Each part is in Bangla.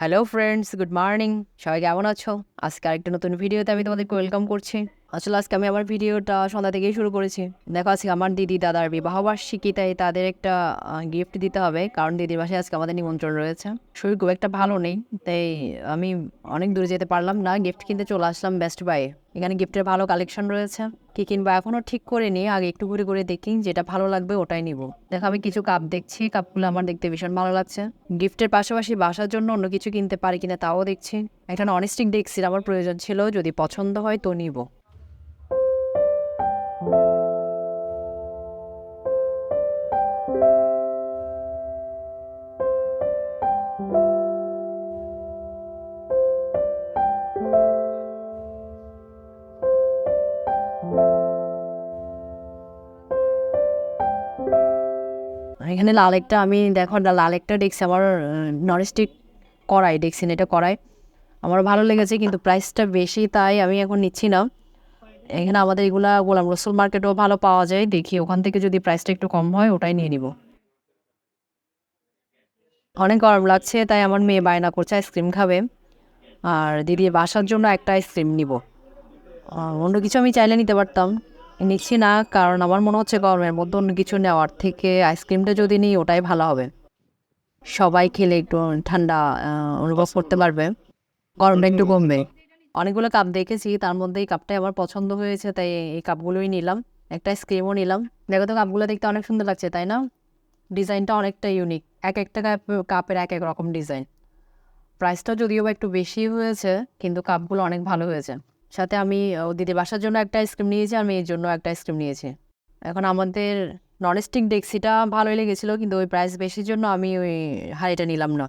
Hello friends, good morning. সবাই কেমন আছো? আজকে আরেকটা নতুন ভিডিওতে আমি তোমাদেরকে ওয়েলকাম করছি। আসলে আজকে আমি আমার ভিডিওটা সন্ধ্যা থেকেই শুরু করেছি। দেখো, আজকে আমার দিদি দাদার বিবাহবার্ষিকী, তাই তাদের একটা গিফট দিতে হবে, কারণ দিদির বাসায় আজকে আমাদের নিমন্ত্রণ রয়েছে। শরীর খুব একটা ভালো নেই, তাই আমি অনেক দূরে যেতে পারলাম না। গিফট কিনতে চলে আসলাম বেস্ট বাই। এখানে গিফটের ভালো কালেকশন রয়েছে। কি কিনবো এখনও ঠিক করে নিই, আগে একটু ঘুরে ঘুরে দেখি, যেটা ভালো লাগবে ওটাই নিব। দেখো, আমি কিছু কাপ দেখছি, কাপগুলো আমার দেখতে ভীষণ ভালো লাগছে। গিফটের পাশাপাশি বাসার জন্য অন্য কিছু কিনতে পারি কিনা তাও দেখছি। একটা ননস্টিক ডেক্সির আমার প্রয়োজন ছিল, যদি পছন্দ হয় তো নিব। এখানে লাল একটা, আমি দেখো লাল একটা ডেক্সি আমার, ননস্টিক কড়াই ডেক্সি, এটা কড়াই আমার ভালো লেগেছে, কিন্তু প্রাইসটা বেশি, তাই আমি এখন নিচ্ছি না। এখানে আমাদের এগুলা গোলাম রসুল মার্কেটেও ভালো পাওয়া যায়, দেখি ওখান থেকে যদি প্রাইসটা একটু কম হয় ওটাই নিয়ে নিব। অনেক গরম লাগছে, তাই আমার মেয়ে বায়না করছে আইসক্রিম খাবে, আর দিদির বাসার জন্য একটা আইসক্রিম নিব। অন্য কিছু আমি চাইলে নিতে পারতাম, নিচ্ছি না, কারণ আমার মনে হচ্ছে গরমের মধ্যে অন্য কিছু নেওয়ার থেকে আইসক্রিমটা যদি নিই ওটাই ভালো হবে। সবাই খেলে একটু ঠান্ডা অনুভব করতে পারবে, গরমটা একটু কমবে। অনেকগুলো কাপ দেখেছি, তার মধ্যে এই কাপটাই আমার পছন্দ হয়েছে, তাই এই কাপগুলোই নিলাম। একটা আইসক্রিমও নিলাম। দেখো তো, কাপগুলো দেখতে অনেক সুন্দর লাগছে, তাই না? ডিজাইনটা অনেকটা ইউনিক, এক একটা কাপের এক এক রকম ডিজাইন। প্রাইসটা যদিও বা একটু বেশি হয়েছে, কিন্তু কাপগুলো অনেক ভালো হয়েছে। সাথে আমি দিদি বাসার জন্য একটা আইসক্রিম নিয়েছি, আর মেয়ের জন্য একটা আইসক্রিম নিয়েছি। এখন আমাদের ননস্টিক ডেক্সিটা ভালোই লেগেছিলো, কিন্তু ওই প্রাইস বেশির জন্য আমি ওই হাঁড়িটা নিলাম না।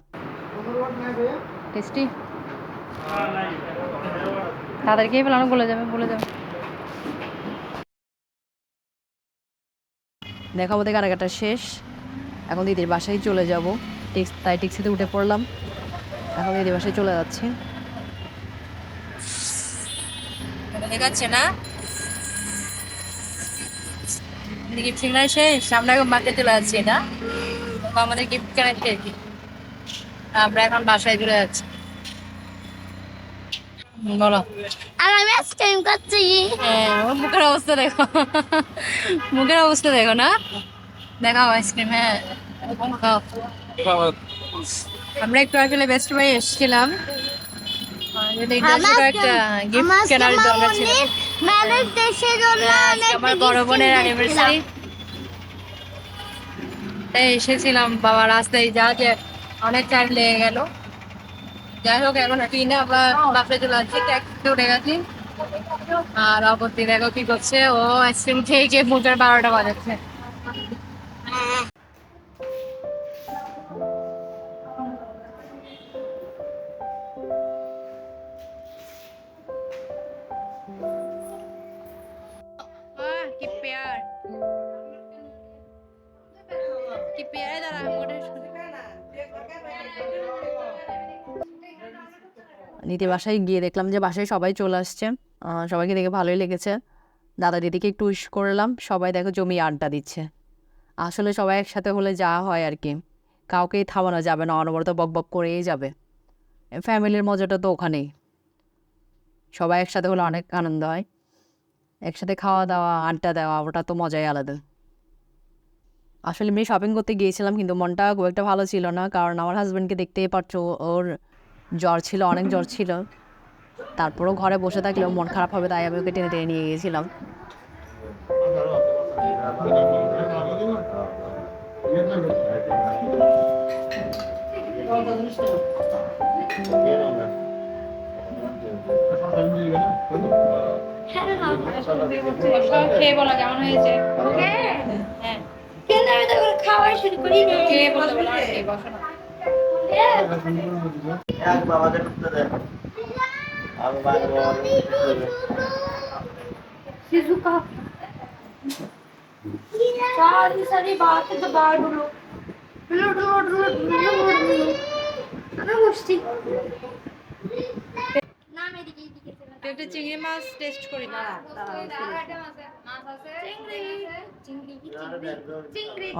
টেস্টি, তাদেরকে ফেলানো বলে যাবে, বলে যাবে। দেখা আমাদের কেনাকাটা শেষ, এখন দিদির বাসায় চলে যাব। তাই ট্যাক্সিতে উঠে পড়লাম, এখন দিদির বাসায় চলে যাচ্ছি। দেখাচ্ছে না গিফট কেনা শেষ, আমরা এখন মার্কেটে চলে যাচ্ছি না, আমাদের গিফট কেনা শেষ, আমরা এখন বাসায় চলে যাচ্ছি। বলো। আর আমি আইসক্রিম খাচ্ছি। হ্যাঁ, ওর মুখের অবস্থা দেখো, মুখের অবস্থা দেখো না, দেখাও আইসক্রিম। হ্যাঁ, খাও। আমরা একটু আসলে বেস্ট বাই এসেছিলাম, একটা গিফট কেনার দরকার ছিল। ম্যারেজ দেশের জন্য আমার বড় বোনের অ্যানিভার্সারি, তাই এসেছিলাম। বাবা রাস্তায় যা যে অনেক টাইম লেগে গেল। যাই হোক, এখন কিনে আবার বাপরে চলে যাচ্ছি, ট্যাক্সিতে উঠে গেছি। আর অপরটি দেখো কি করছে, ও আইসক্রিম খেয়ে খেয়ে মুখের 12টা বাজাচ্ছে। কি পেয়ার, কি পেয়ারে দাঁড়া মোটে। নীতি বাসায় গিয়ে দেখলাম যে বাসায় সবাই চলে আসছে, সবাইকে দেখে ভালোই লেগেছে। দাদা দিদিকে একটু উইশ করলাম, সবাই দেখো জমিয়ে আড্ডা দিচ্ছে। আসলে সবাই একসাথে হলে যা হয় আর কি, কাউকেই থামানো যাবে না, অনবরত বক বক করেই যাবে। ফ্যামিলির মজাটা তো ওখানেই, সবাই একসাথে হলে অনেক আনন্দ হয়। একসাথে খাওয়া দাওয়া আড্ডা দেওয়া, ওটা তো মজাই আলাদা। আসলে আমি শপিং করতে গিয়েছিলাম, কিন্তু মনটা খুব একটা ভালো ছিল না, কারণ আমার হাজব্যান্ডকে দেখতেই পারছো, ওর জ্বর ছিল, অনেক জ্বর ছিল। তারপরও ঘরে বসে থাকলেও মন খারাপ হবে, তাই আমি ওকে টেনে টেনে নিয়ে গিয়েছিলাম। খেয়ে বলো কেমন হয়েছে। হ্যাঁ, কিন্তু আমি তো এখন খাওয়া শুরু করি না। খেয়ে বলতে বলো, আর খেয়ে বসো না। शिजुका सारी सारी बातें तो बाहर ढूंढो ढूंढो ढूंढो ढूंढो ढूंढो अबे मुश्किल ना मेरी की একটা চিংড়ি মাছ টেস্ট করি না।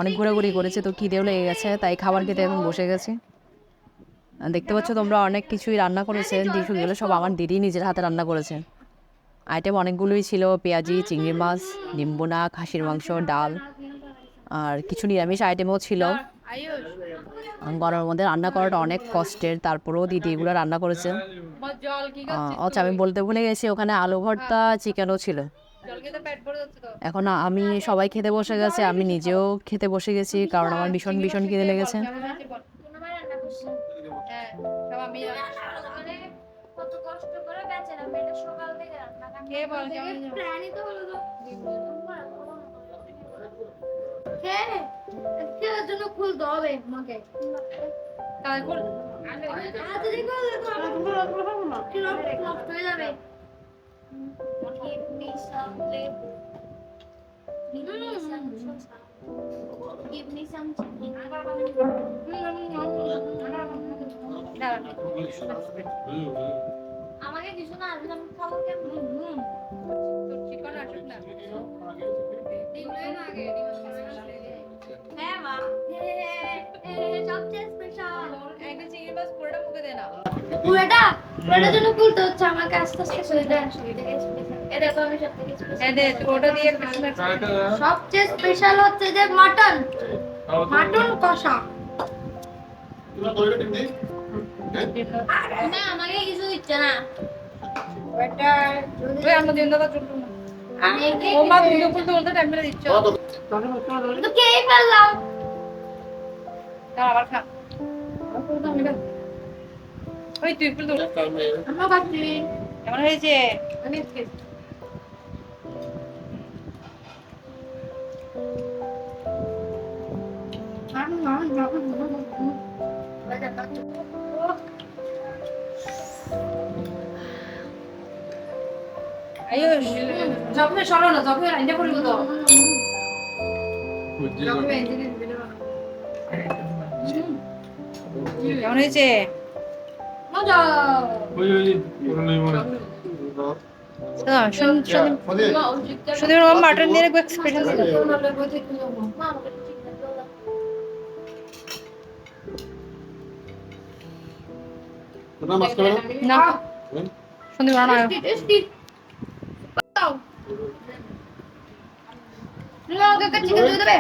অনেক ঘোরাঘুরি করেছে, তো খিদেও লেগে গেছে, তাই খাবার খেতে এখন বসে গেছি। দেখতে পাচ্ছ তোমরা অনেক কিছুই রান্না করেছেন, দিশুগুলো সব আমার দিদি নিজের হাতে রান্না করেছে। আইটেম অনেকগুলোই ছিল, পেঁয়াজি, চিংড়ি মাছ, নিম্বুনা, খাসির মাংস, ডাল আর কিছু নিরামিষ আইটেমও ছিল। গরমের মধ্যে রান্না করাটা অনেক কষ্টের, তারপরেও দিদি এগুলো রান্না করেছে। আচ্ছা, আমি বলতে ভুলে গেছি, ওখানে আলু ভর্তা, চিকেনও ছিল। এখন আমি সবাই খেতে বসে গেছে, আমি নিজেও খেতে বসে গেছি কারণ আমার ভীষণ ভীষণ খিদে লেগেছে। কত কষ্ট করে বেচারা মেয়েটা সকাল থেকে রান্না প্ল্যানই তো হলো হ্যাঁ খেলার জন্য খুলতে হবে আমাকে নষ্ট হয়ে যাবে। Give me some chicken. আমাকে কিছু না আজ আমি খাবো কেমন হ্যাঁ মা সবচেয়ে স্পেশাল পুরোটা পুরোটার জন্য খুলতে হচ্ছে আমাকে আস্তে আস্তে করে দেন। এটা তো আমি সব থেকে সবচেয়ে স্পেশাল হচ্ছে যে মাটন মাটন কষা। না আমাকে কিছু দিচ্ছে না তো খেয়ে ফেললাম কেমন হয়েছে? আয়ুষ যখন সরো না যখন আইনা করিব তো কেমন হয়েছে? মজা শুধু মাটন দিয়ে স্পেশাল না সন্ধে বানানো টেস্টি দাও না ওকে চিকেন দিয়ে দেবে।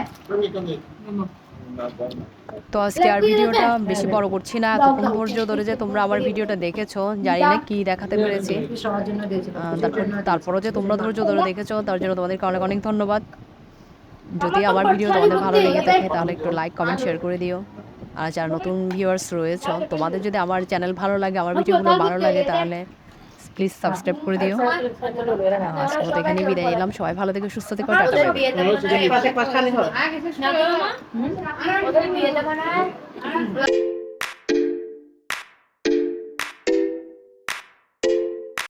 তো আজকে আর ভিডিওটা বেশি বড় করছি না, এতক্ষণ ধৈর্য ধরে যে তোমরা আমার ভিডিওটা দেখেছো, জানি না কি দেখাতে পেরেছি, তারপরও যে তোমরা ধৈর্য ধরে দেখেছো তার জন্য তোমাদেরকে অনেক অনেক ধন্যবাদ। যদি আমার ভিডিও তোমাদের ভালো লেগে থাকে তাহলে একটু লাইক কমেন্ট শেয়ার করে দিও। আর যারা নতুন ভিউয়ার্স রয়েছে তোমাদের যদি আমার চ্যানেল ভালো লাগে, আমার ভিডিওগুলো ভালো লাগে, তাহলে প্লিজ সাবস্ক্রাইব করে দিও। আজকে মতো এখানেই বিদায় নিলাম, সবাই ভালো থেকো, সুস্থ থেকো, টাটা বাই বাই।